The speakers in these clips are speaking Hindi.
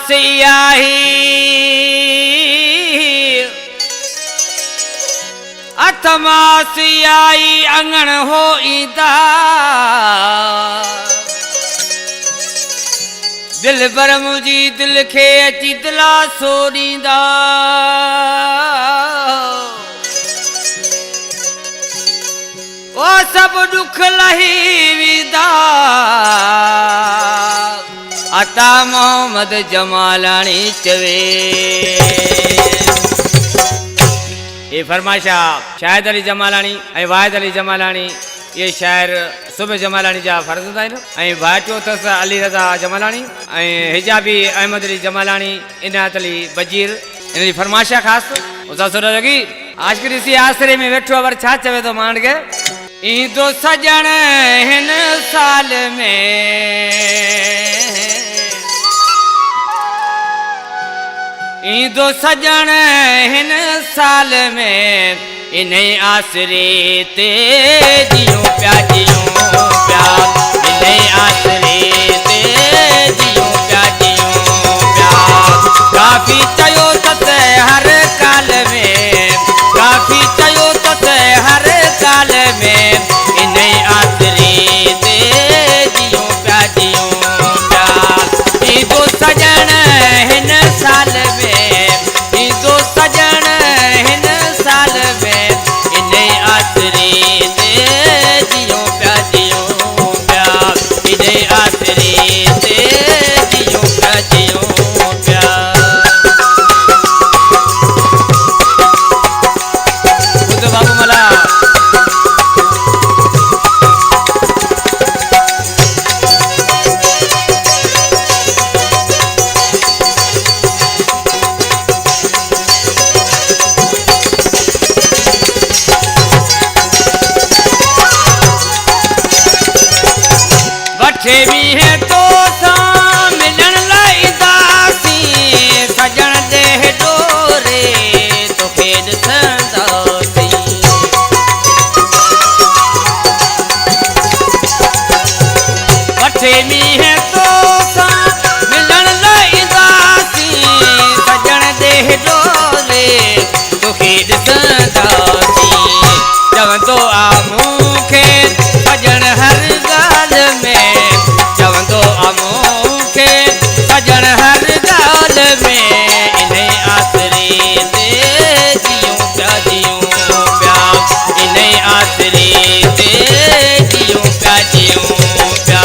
सियाही अथमा सियाई अंगण हो ईंदा दिल पर मुझी दिल खे अची दिला सोरींदा ओ सब दुख लही विदा अता मोहम्मद जमालानी चवे। ये फरमाइशा शाहिद अली जमालानी ऐं वाहिद अली जमालानी ये शायर सुबह जमालानी जा फर्ज़ आहिनि ऐं भाइटियो अथसि अली रज़ा जमालानी ऐं हिजाबी अहमद अली जमालानी इनायत अली बजीर इन जी फरमाइशा ख़ासि उसा सुर लॻी आशिक़ ॾिसी आसरे में वेठो अवर छा चवे थो माण्हुनि खे ईंदो सजण हिन साल में ईंदो सजण हिन साल में इन आसरे ते जियूं पिया इन आसरे ते जियूं पिया काफ़ी चयो त हर काल में काफ़ी चयो त हर काल में इन आसरे ते जियूं पिया ईंदो सजण हिन साल में ईंदो सजण हिन साल में इन आसरे ते जियूं पिया इन आसरे ते जियूं पिया खुद बाबू मला बठे भी है तो मिलन लाई दासी सजन दे डोरे तो खेद संदासी बठे भी है तो मिलन लाई दासी सजन दे डोरे तो खेद संदासी जब तो आमू के सजन हर गाल में सजन हर गाल में इन आसरे ते जियूं पिया इन आसरे ते जियूं पिया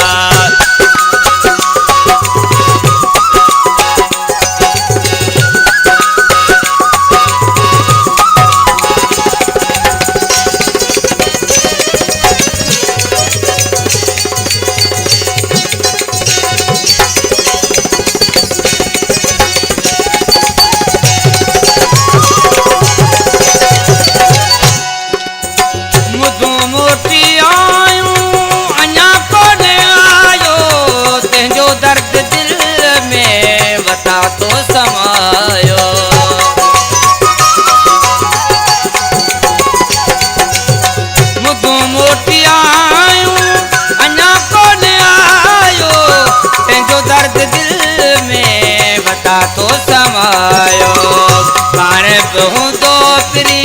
दर्द दिल में बता तो समायो मुदू मोटी आयूं अञा कोन आयो तेजो दर्द दिल में बता तो समायो पाण बहु दो प्री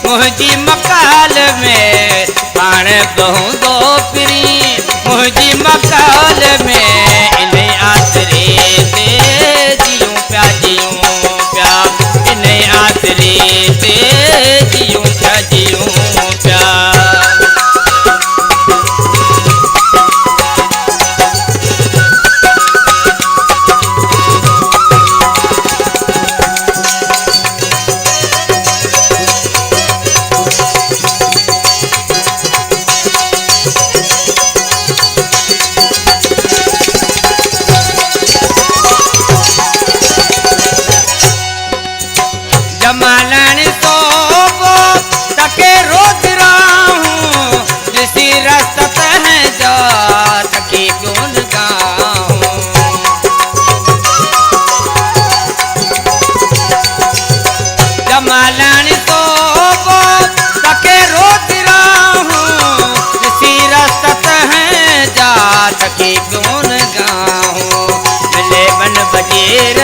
मुझी मकाल में पाण बहु दो प्री मुझी मकाल में इन आसरे ते जियूं पिया इन आसरे ते जियूं पिया जमालानी तो तके रोज राहूं जिसी रस्तत है जा तके गुन गाऊं जमालानी तो तके रोज राहूं जिसी रस्तत है जा तके गुन गाऊं मिले बन बजेर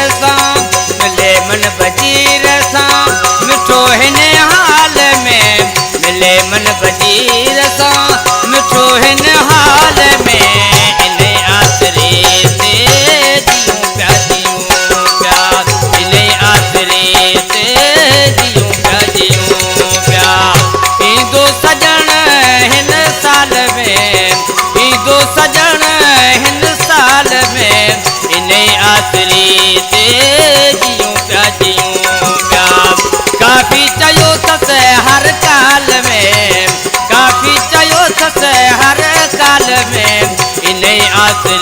सां मिठो हिन हाल में मिले मन वज़ीर सां मिठो हिन हाल में इन आसरे ते जियूं पिया जियूं पिया इन आसरे ते जियूं पिया जियूं पिया ईंदो सजण हिन साल में ईंदो सजण हिन साल में इन आसरे ते जियूं पिया जियूं पिया काफ़ी चयो अथसि हर काल में काफ़ी चयो अथसि हर काल में इन आसरे